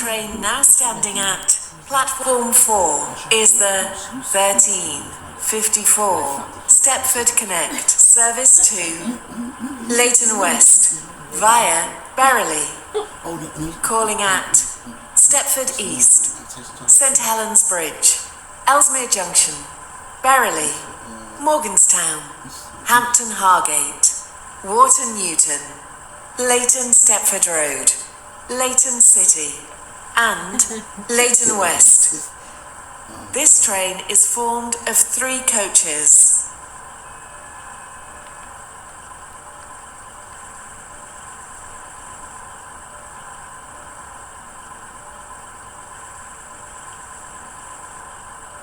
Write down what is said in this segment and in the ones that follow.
train now standing at platform 4 is the 1354 Stepford Connect service to Leighton West via Berrily. Calling at Stepford East, St Helens Bridge, Ellesmere Junction, Berrily, Morganstown, Hampton Hargate, Wharton Newton, Leighton Stepford Road, Leighton City, and Leighton West. This train is formed of 3 coaches.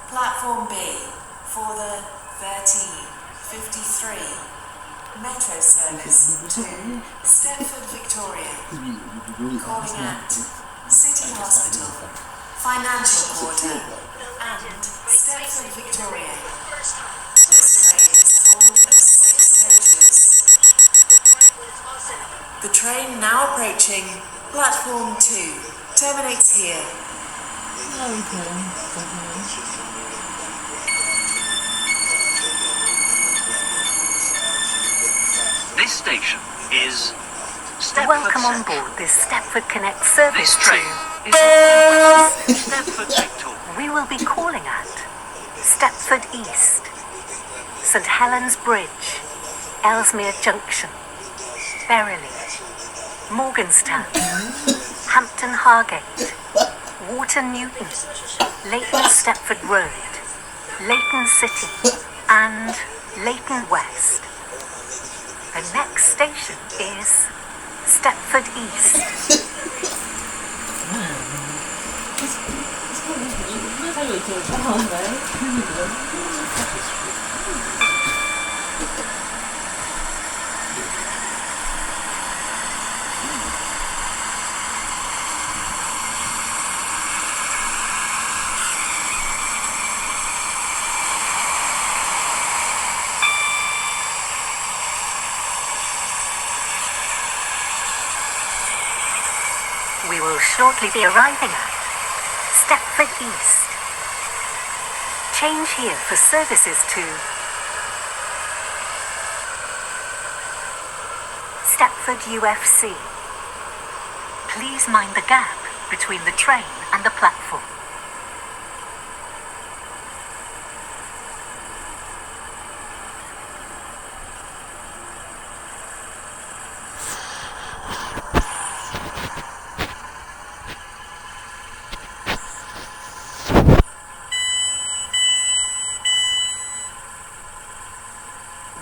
Platform B for the 1353 Metro service to Stepford Victoria. Calling at City Hospital, Financial Quarter, and Stepford Victoria. This train is formed of 6 coaches. The train now approaching platform 2 terminates here. This station is Stepford. Welcome on board this Stepford Connect service. This train is Stepford Victoria. We will be calling at Stepford East, St Helens Bridge, Ellesmere Junction, Berrily, Morganstown, Hampton Hargate, Wharton Newton, Leighton Stepford Road, Leighton City, and Leighton West. The next station is Stepford East. We will shortly be arriving at Stepford East. Change here for services to Stepford UFC. Please mind the gap between the train and the platform.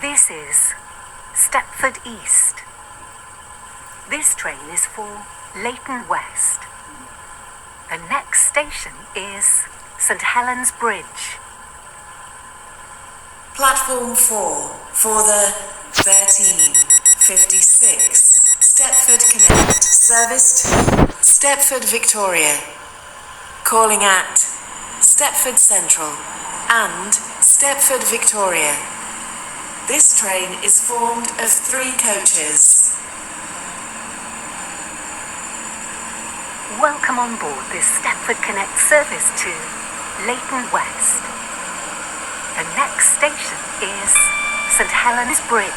This is Stepford East. This train is for Leighton West. The next station is St Helens Bridge. Platform 4 for the 1356 Stepford Connect service to Stepford Victoria. Calling at Stepford Central and Stepford Victoria. This train is formed of 3 coaches. Welcome on board this Stepford Connect service to Leighton West. The next station is St Helens Bridge.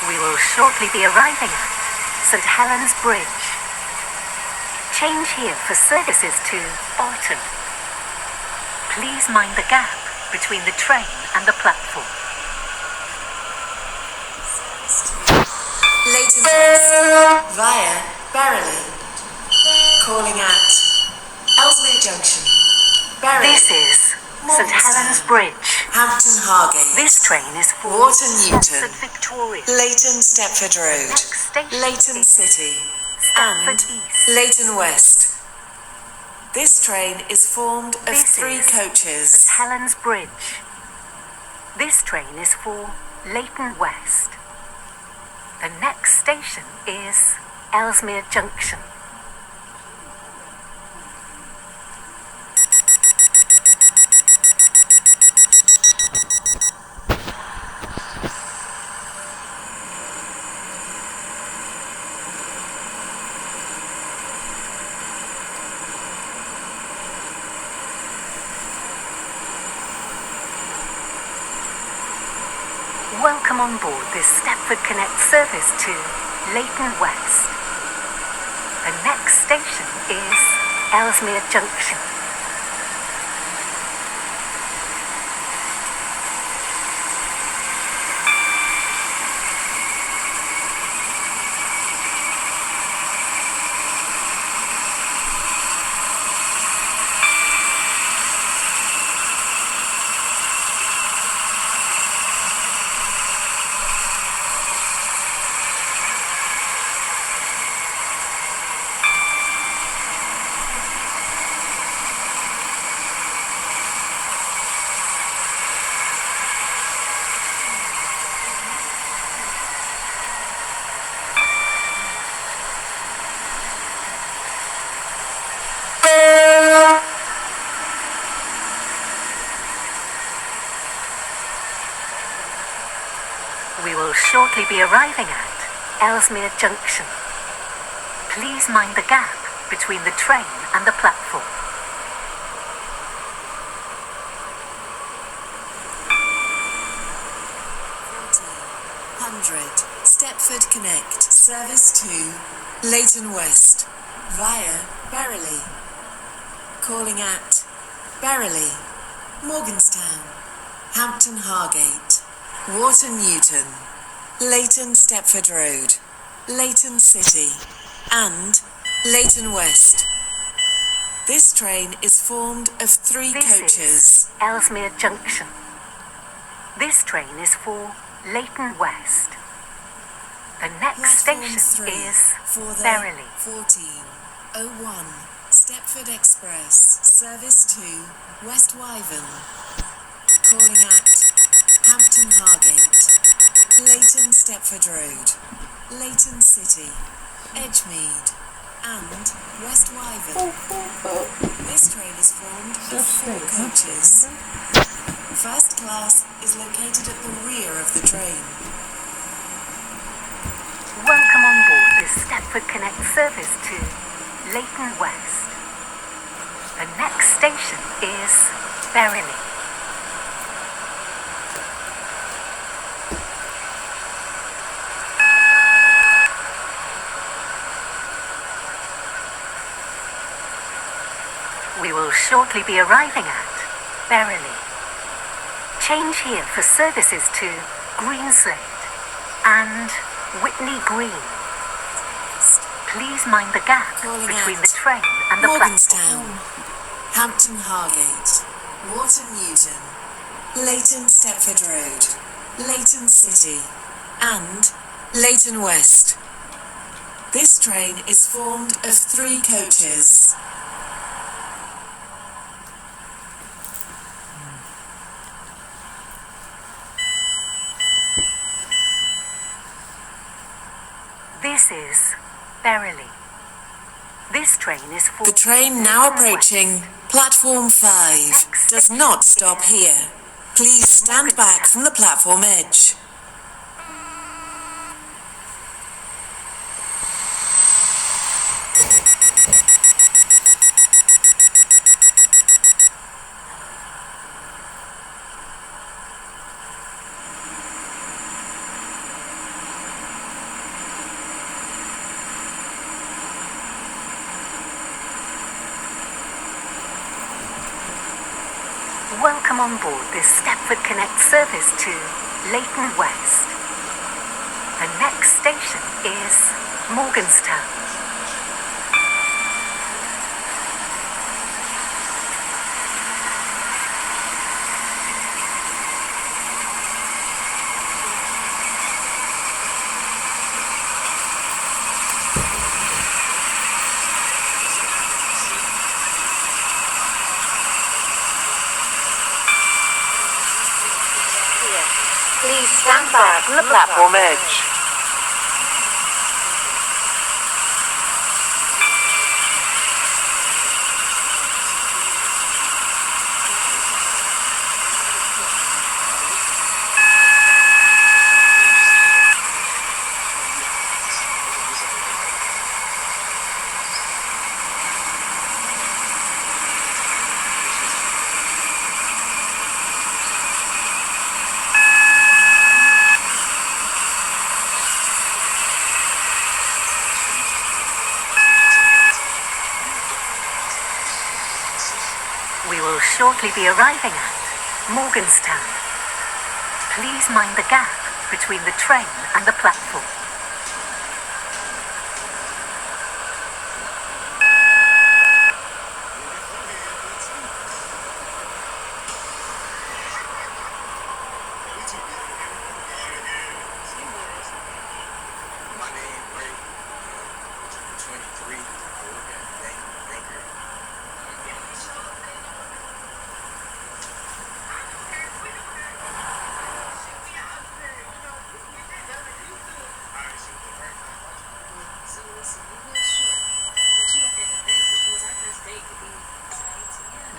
We will shortly be arriving at St Helens Bridge. Change here for services to Bolton. Please mind the gap between the train and the platform. Leighton West via Berrily. Calling at Ellesmere Junction, Berrily. This is St Helens Bridge. Hampton Hargate. This train is for Wharton Newton, Stepford Victoria. Leighton Stepford Road, Next station Leighton is City, Stepford and East. Leighton West. This train is formed of This three is coaches. St Helens Bridge. This train is for Leighton West. The next station is Ellesmere Junction. Welcome on board this Stepford Connect service to Leighton West. The next station is Ellesmere Junction. We will shortly be arriving at Ellesmere Junction. Please mind the gap between the train and the platform. Stepford Connect service to Leighton West via Berrily. Calling at Berrily, Morganstown, Hampton Hargate, Wharton Newton, Leighton Stepford Road, Leighton City, and Leighton West. This train is formed of three This coaches. is Ellesmere Junction. This train is for Leighton West. The next Platform station 3 is for the Berrily. 1401 Stepford Express service to West Wyvern. Calling at Hampton Hargate, Leighton Stepford Road, Leighton City, Edgemead, and West Wyvern. This train is formed of 4 coaches. First class is located at the rear of the train. Welcome on board this Stepford Connect service to Leighton West. The next station is Berrily. We will shortly be arriving at Berrily. Change here for services to Greenslade and Whitney Green. Please mind the gap Calling between out the train and the platform. Morganstown, Hampton Hargate, Wharton Newton, Leighton Stepford Road, Leighton City, and Leighton West. This train is formed of 3 coaches. This is Berrily. This train is for The train now Leighton West. approaching platform 5 does not stop here. Please stand back from the platform edge. Welcome on board this Stepford Connect service to Leighton West. The next station is Morganstown. Please stand back from the platform edge. We will shortly be arriving at Morganstown. Please mind the gap between the train and the platform.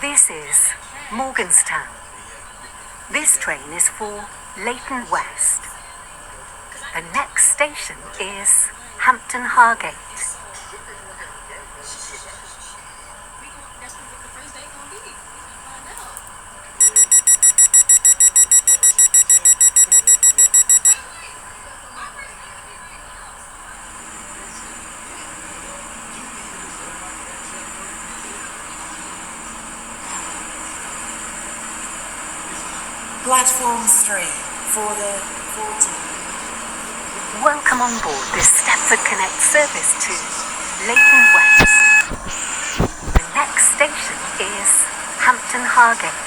This is Morganstown. This train is for Leighton West. The next station is Hampton Hargate. Platform 3 for the 14. Welcome on board this Stepford Connect service to Leighton West. The next station is Hampton Hargate.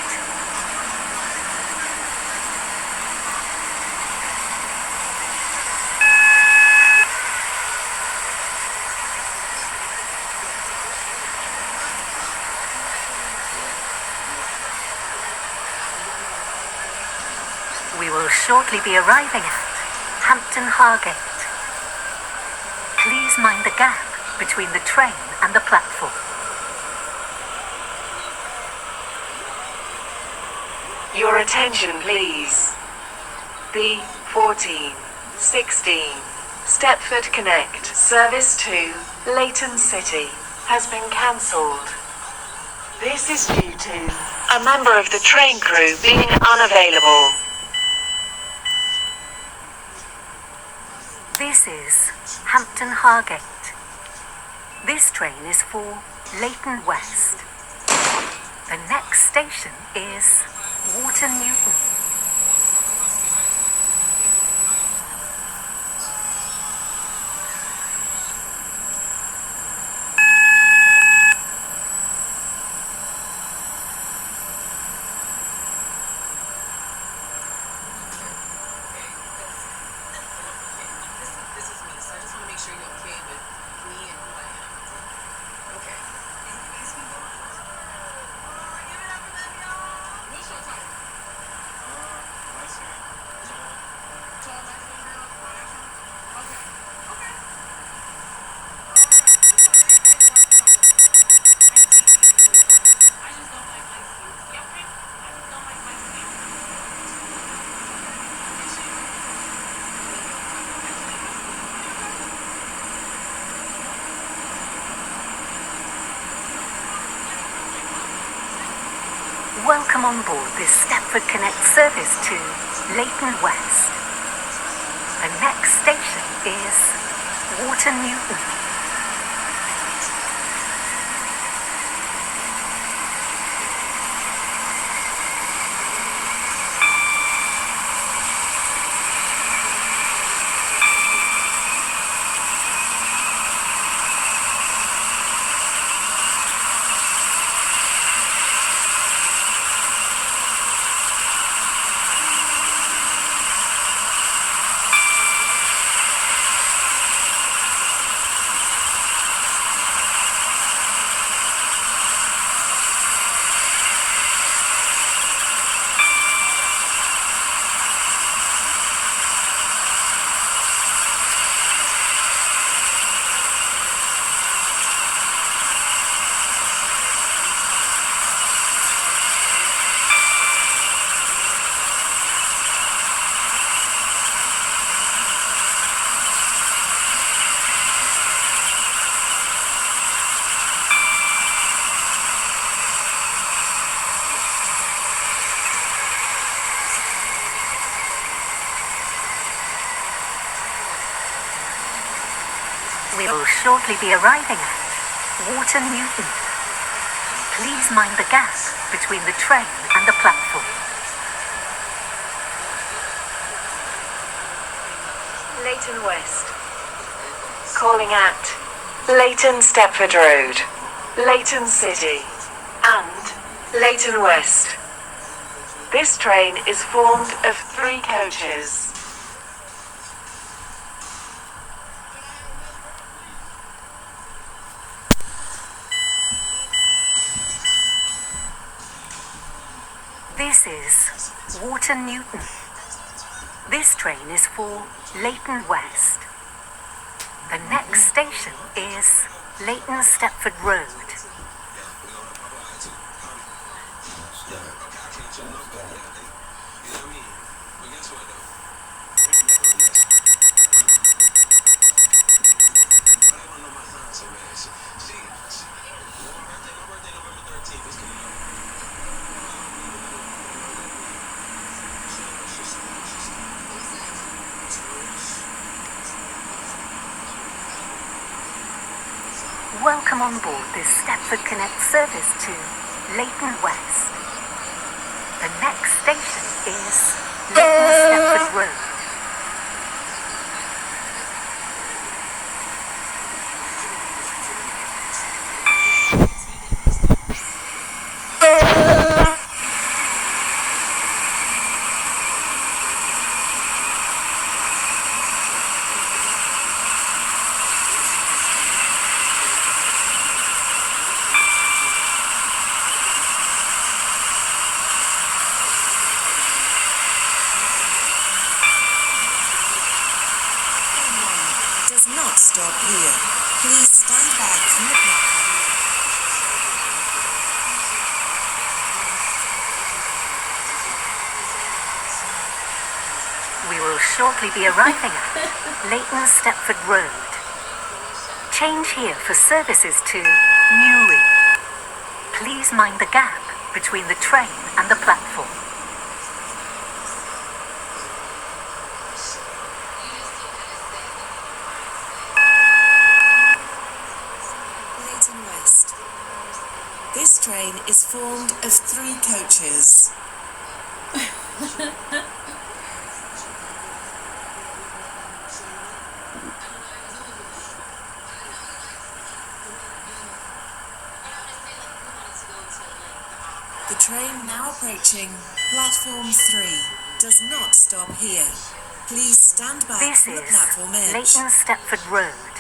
We will shortly be arriving at Hampton Hargate. Please mind the gap between the train and the platform. Your attention, please. The 14:16 Stepford Connect service to Leighton City has been cancelled. This is due to a member of the train crew being unavailable. This is Hampton Hargate. This train is for Leighton West. The next station is Water Newton. Welcome on board this Stepford Connect service to Leighton West. The next station is Water Newton. We will shortly be arriving at Water Newton. Please mind the gap between the train and the platform. Leighton West. Calling at Leighton Stepford Road, Leighton City, and Leighton West. This train is formed of 3 coaches. This is Water Newton. This train is for Leighton West. The next station is Leighton Stepford Road. Welcome on board this Stepford Connect service to Leighton West. The next station is Leighton Stepford Road. Does not stop here. Please stand back from the platform. We will shortly be arriving at Leighton Stepford Road. Change here for services to Newry. Please mind the gap between the train and the platform. Leighton West. This train is formed of 3 coaches. The train now approaching platform 3 does not stop here. Please stand back This from the is platform edge. Leighton Stepford Road.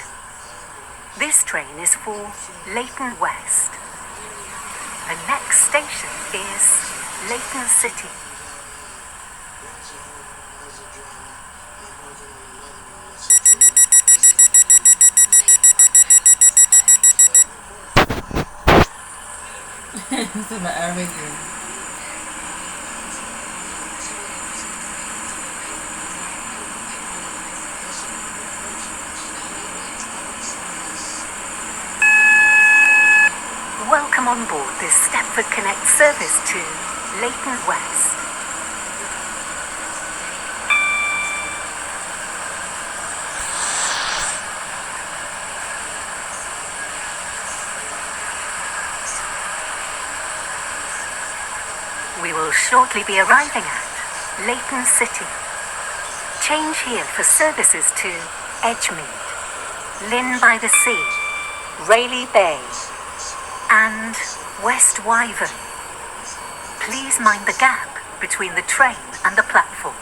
This train is for Leighton West. The next station is Leighton City. This is my everything. Welcome on board this Stepford Connect service to Leighton West. We will shortly be arriving at Leighton City. Change here for services to Edgemead, Lynn by the Sea, Rayleigh Bay, and West Wyvern. Please mind the gap between the train and the platform.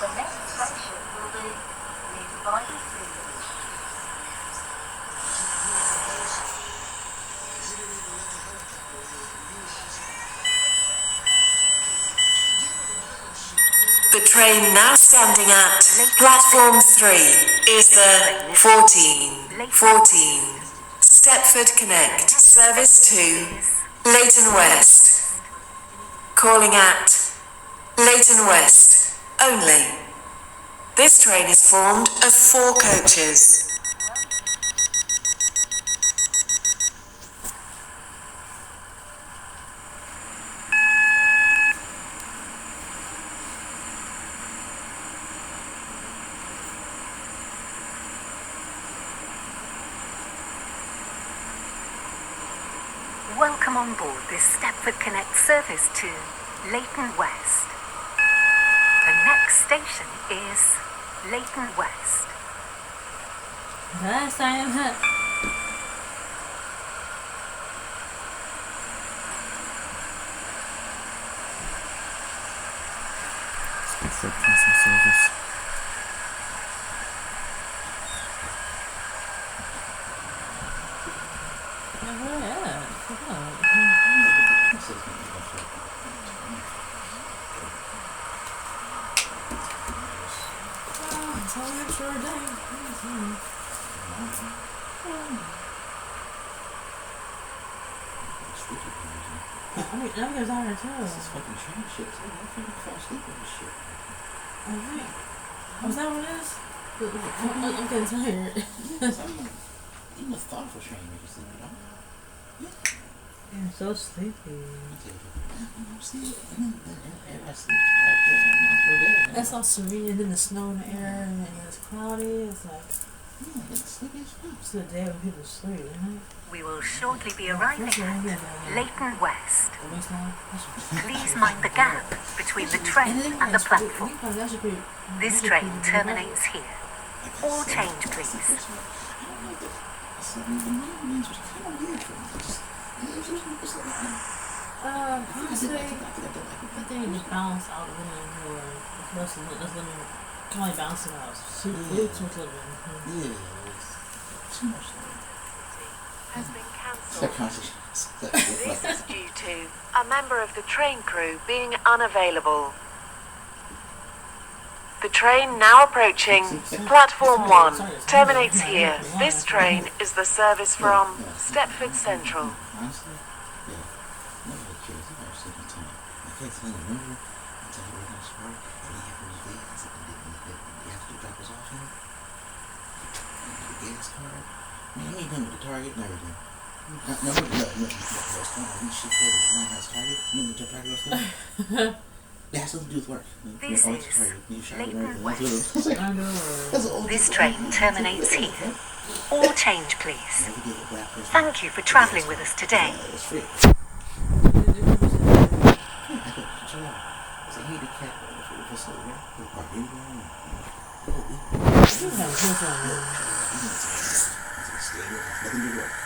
The next station will be Lynn by the Sea. The train now standing at platform 3 is the 1414 Stepford Connect service to Leighton West. Calling at Leighton West only. This train is formed of 4 coaches. Welcome on board this Stepford Connect service to Leighton West. The next station is Leighton West. Last I am hurt. Stepford cancel service. It's only a short day. I mean, I'm getting tired too. This is fucking train shit. I fucking fall asleep on this shit. I think. Oh, is that what it is? I'm getting tired. Even a thoughtful train makes you sleep, you know? I'm so sleepy. It's all serene, and then the snow in the air, and it's cloudy. It's like it's the day when people sleep, isn't it? We will shortly be arriving at Leighton West. Please mind the gap between the train and the platform. This train terminates here. All change, please. Honestly, I think it just balanced out a little more. Let's kind of balance it out. Too much living. Yeah, too much. Has been cancelled. This is due to a member of the train crew being unavailable. The train now approaching platform 1 terminates here. This train is the service from Stepford Central. Honestly, yeah. Nobody cares. You never sleep on time. I can't tell you, remember? I tell you we're going to start, and they have those days, and you have to drop us off here. And the gas card. Man, you ain't done with the Target and everything. No, we should go to the nice Target. You know what the Target was for? It has something to do with work. This is Leighton West. I know. This train terminates here. All change, please. Thank you for travelling with us today. It's free. Nothing to do.